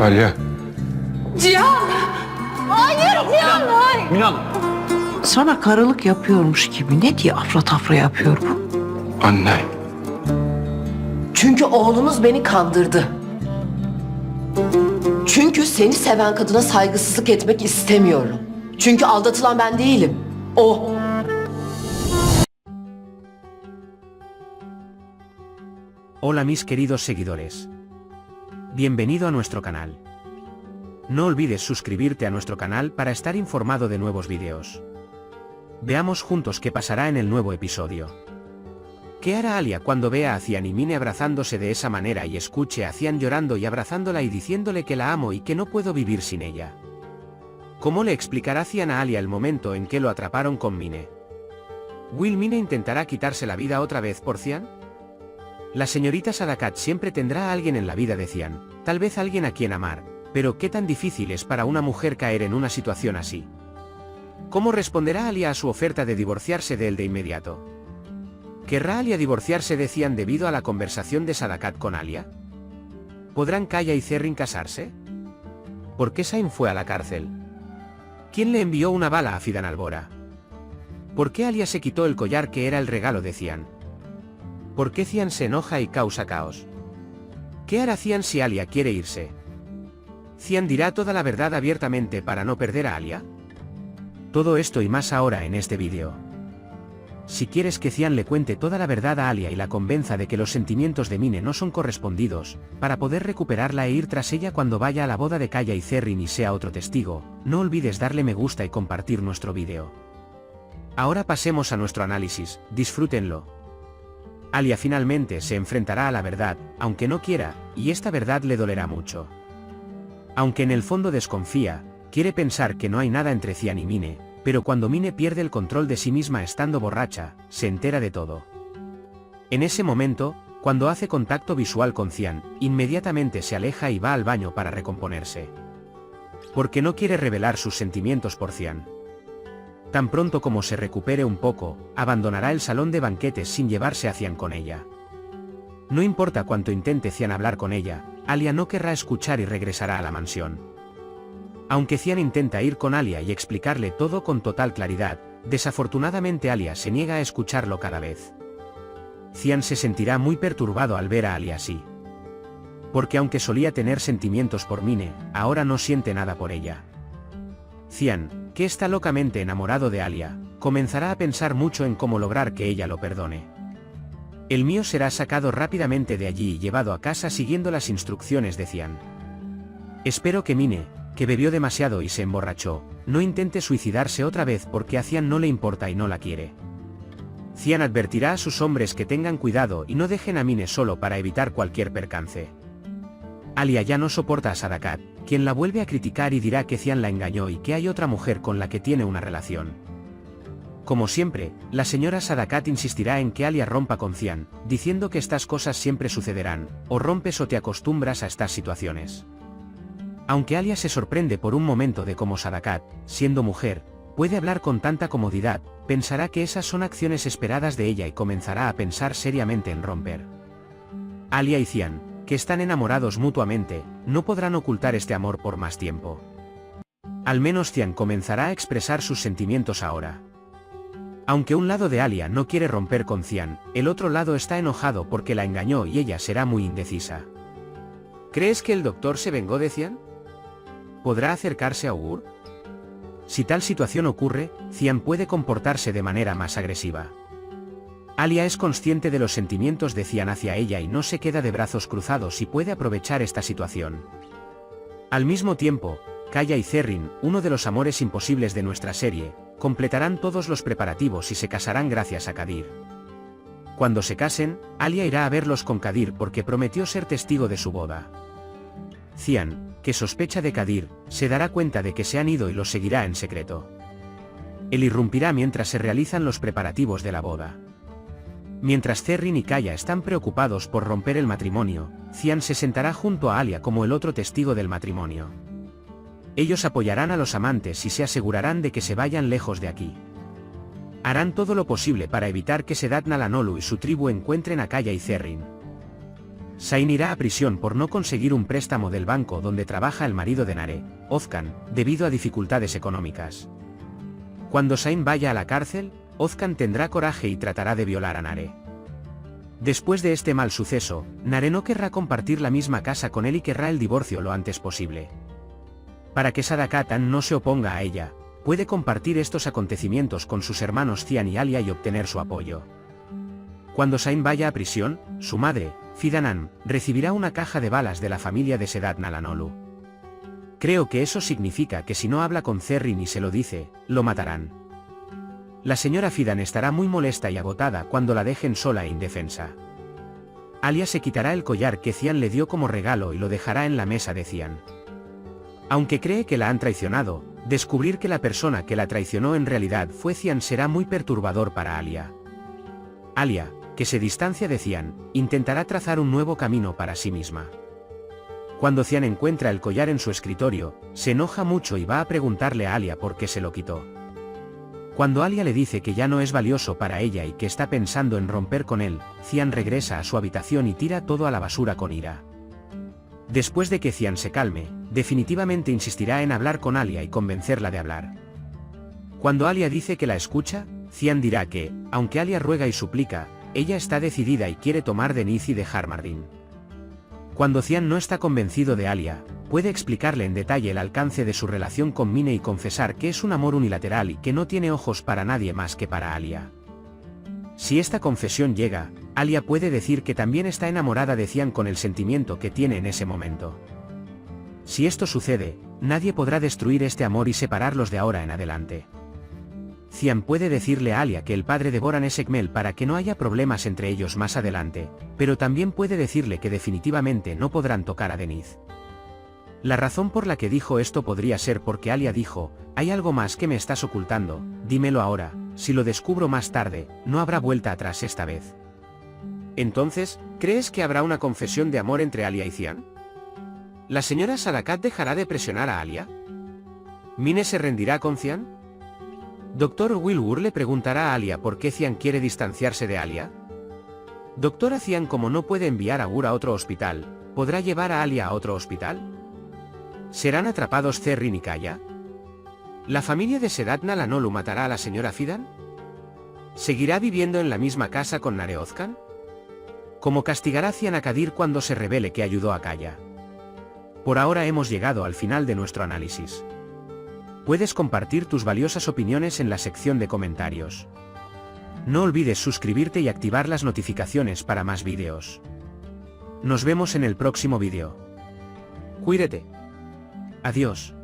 Alya. Cihan! Hayır Cihan! Hayır! Minan. Sana karılık yapıyormuş gibi ne diye afra tafra yapıyor bu? Anne. Çünkü oğlunuz beni kandırdı. Çünkü seni seven kadına saygısızlık etmek istemiyorum. Çünkü aldatılan ben değilim. O. Hola mis queridos seguidores. Bienvenido a nuestro canal. No olvides suscribirte a nuestro canal para estar informado de nuevos vídeos. Veamos juntos qué pasará en el nuevo episodio. ¿Qué hará Alia cuando vea a Cian y Mine abrazándose de esa manera y escuche a Cian llorando y abrazándola y diciéndole que la amo y que no puedo vivir sin ella? ¿Cómo le explicará Cian a Alia el momento en que lo atraparon con Mine? ¿Will Mine intentará quitarse la vida otra vez por Cian? La señorita Sadakat siempre tendrá a alguien en la vida de Cian, tal vez alguien a quien amar, pero ¿qué tan difícil es para una mujer caer en una situación así? ¿Cómo responderá Alia a su oferta de divorciarse de él de inmediato? ¿Querrá Alia divorciarse de Cian debido a la conversación de Sadakat con Alia? ¿Podrán Kaya y Zerrin casarse? ¿Por qué Sain fue a la cárcel? ¿Quién le envió una bala a Fidan Albora? ¿Por qué Alia se quitó el collar que era el regalo de Cian? ¿Por qué Cian se enoja y causa caos? ¿Qué hará Cian si Alia quiere irse? ¿Cian dirá toda la verdad abiertamente para no perder a Alia? Todo esto y más ahora en este vídeo. Si quieres que Cian le cuente toda la verdad a Alia y la convenza de que los sentimientos de Mine no son correspondidos, para poder recuperarla e ir tras ella cuando vaya a la boda de Kaya y Zerrin y sea otro testigo, no olvides darle me gusta y compartir nuestro vídeo. Ahora pasemos a nuestro análisis, disfrútenlo. Alia finalmente se enfrentará a la verdad, aunque no quiera, y esta verdad le dolerá mucho. Aunque en el fondo desconfía, quiere pensar que no hay nada entre Cian y Mine, pero cuando Mine pierde el control de sí misma estando borracha, se entera de todo. En ese momento, cuando hace contacto visual con Cian, inmediatamente se aleja y va al baño para recomponerse. Porque no quiere revelar sus sentimientos por Cian. Tan pronto como se recupere un poco, abandonará el salón de banquetes sin llevarse a Cian con ella. No importa cuánto intente Cian hablar con ella, Alia no querrá escuchar y regresará a la mansión. Aunque Cian intenta ir con Alia y explicarle todo con total claridad, desafortunadamente Alia se niega a escucharlo cada vez. Cian se sentirá muy perturbado al ver a Alia así. Porque aunque solía tener sentimientos por Mine, ahora no siente nada por ella. Cian, que está locamente enamorado de Alia, comenzará a pensar mucho en cómo lograr que ella lo perdone. El mío será sacado rápidamente de allí y llevado a casa siguiendo las instrucciones de Cian. Espero que Mine, que bebió demasiado y se emborrachó, no intente suicidarse otra vez porque a Cian no le importa y no la quiere. Cian advertirá a sus hombres que tengan cuidado y no dejen a Mine solo para evitar cualquier percance. Alia ya no soporta a Sadakat, quien la vuelve a criticar y dirá que Cian la engañó y que hay otra mujer con la que tiene una relación. Como siempre, la señora Sadakat insistirá en que Alia rompa con Cian, diciendo que estas cosas siempre sucederán, o rompes o te acostumbras a estas situaciones. Aunque Alia se sorprende por un momento de cómo Sadakat, siendo mujer, puede hablar con tanta comodidad, pensará que esas son acciones esperadas de ella y comenzará a pensar seriamente en romper. Alia y Cian, que están enamorados mutuamente, no podrán ocultar este amor por más tiempo. Al menos Cian comenzará a expresar sus sentimientos ahora. Aunque un lado de Alia no quiere romper con Cian, el otro lado está enojado porque la engañó y ella será muy indecisa. ¿Crees que el doctor se vengó de Cian? ¿Podrá acercarse a Augur? Si tal situación ocurre, Cian puede comportarse de manera más agresiva. Alia es consciente de los sentimientos de Cian hacia ella y no se queda de brazos cruzados y puede aprovechar esta situación. Al mismo tiempo, Kaya y Zerrin, uno de los amores imposibles de nuestra serie, completarán todos los preparativos y se casarán gracias a Kadir. Cuando se casen, Alia irá a verlos con Kadir porque prometió ser testigo de su boda. Cian, que sospecha de Kadir, se dará cuenta de que se han ido y los seguirá en secreto. Él irrumpirá mientras se realizan los preparativos de la boda. Mientras Zerrin y Kaya están preocupados por romper el matrimonio, Cian se sentará junto a Alia como el otro testigo del matrimonio. Ellos apoyarán a los amantes y se asegurarán de que se vayan lejos de aquí. Harán todo lo posible para evitar que Sedat Nalanolu y su tribu encuentren a Kaya y Zerrin. Sain irá a prisión por no conseguir un préstamo del banco donde trabaja el marido de Nare, Ozcan, debido a dificultades económicas. Cuando Sain vaya a la cárcel, Ozcan tendrá coraje y tratará de violar a Nare. Después de este mal suceso, Nare no querrá compartir la misma casa con él y querrá el divorcio lo antes posible. Para que Sadakatan no se oponga a ella, puede compartir estos acontecimientos con sus hermanos Cian y Alia y obtener su apoyo. Cuando Sain vaya a prisión, su madre, Fidanan, recibirá una caja de balas de la familia de Sedat Nalanolu. Creo que eso significa que si no habla con Zerrin y se lo dice, lo matarán. La señora Fidan estará muy molesta y agotada cuando la dejen sola e indefensa. Alia se quitará el collar que Cian le dio como regalo y lo dejará en la mesa de Cian. Aunque cree que la han traicionado, descubrir que la persona que la traicionó en realidad fue Cian será muy perturbador para Alia. Alia, que se distancia de Cian, intentará trazar un nuevo camino para sí misma. Cuando Cian encuentra el collar en su escritorio, se enoja mucho y va a preguntarle a Alia por qué se lo quitó. Cuando Alia le dice que ya no es valioso para ella y que está pensando en romper con él, Cian regresa a su habitación y tira todo a la basura con ira. Después de que Cian se calme, definitivamente insistirá en hablar con Alia y convencerla de hablar. Cuando Alia dice que la escucha, Cian dirá que, aunque Alia ruega y suplica, ella está decidida y quiere tomar Deniz y dejar Mardin. Cuando Cian no está convencido de Alia, puede explicarle en detalle el alcance de su relación con Mine y confesar que es un amor unilateral y que no tiene ojos para nadie más que para Alia. Si esta confesión llega, Alia puede decir que también está enamorada de Cian con el sentimiento que tiene en ese momento. Si esto sucede, nadie podrá destruir este amor y separarlos de ahora en adelante. Cian puede decirle a Alia que el padre de Boran es Ekmel para que no haya problemas entre ellos más adelante, pero también puede decirle que definitivamente no podrán tocar a Deniz. La razón por la que dijo esto podría ser porque Alia dijo, hay algo más que me estás ocultando, dímelo ahora, si lo descubro más tarde, no habrá vuelta atrás esta vez. Entonces, ¿crees que habrá una confesión de amor entre Alia y Cian? ¿La señora Sadakat dejará de presionar a Alia? ¿Mine se rendirá con Cian? Dr. Wilbur le preguntará a Alia por qué Cian quiere distanciarse de Alia. Dr. Cian, como no puede enviar a Gur a otro hospital, ¿podrá llevar a Alia a otro hospital? ¿Serán atrapados Zerrin y Kaya? ¿La familia de Sedat Nalanolu matará a la señora Fidan? ¿Seguirá viviendo en la misma casa con Nare Ozcan? ¿Cómo castigará Cian a Kadir cuando se revele que ayudó a Kaya? Por ahora hemos llegado al final de nuestro análisis. Puedes compartir tus valiosas opiniones en la sección de comentarios. No olvides suscribirte y activar las notificaciones para más vídeos. Nos vemos en el próximo vídeo. Cuídate. Adiós.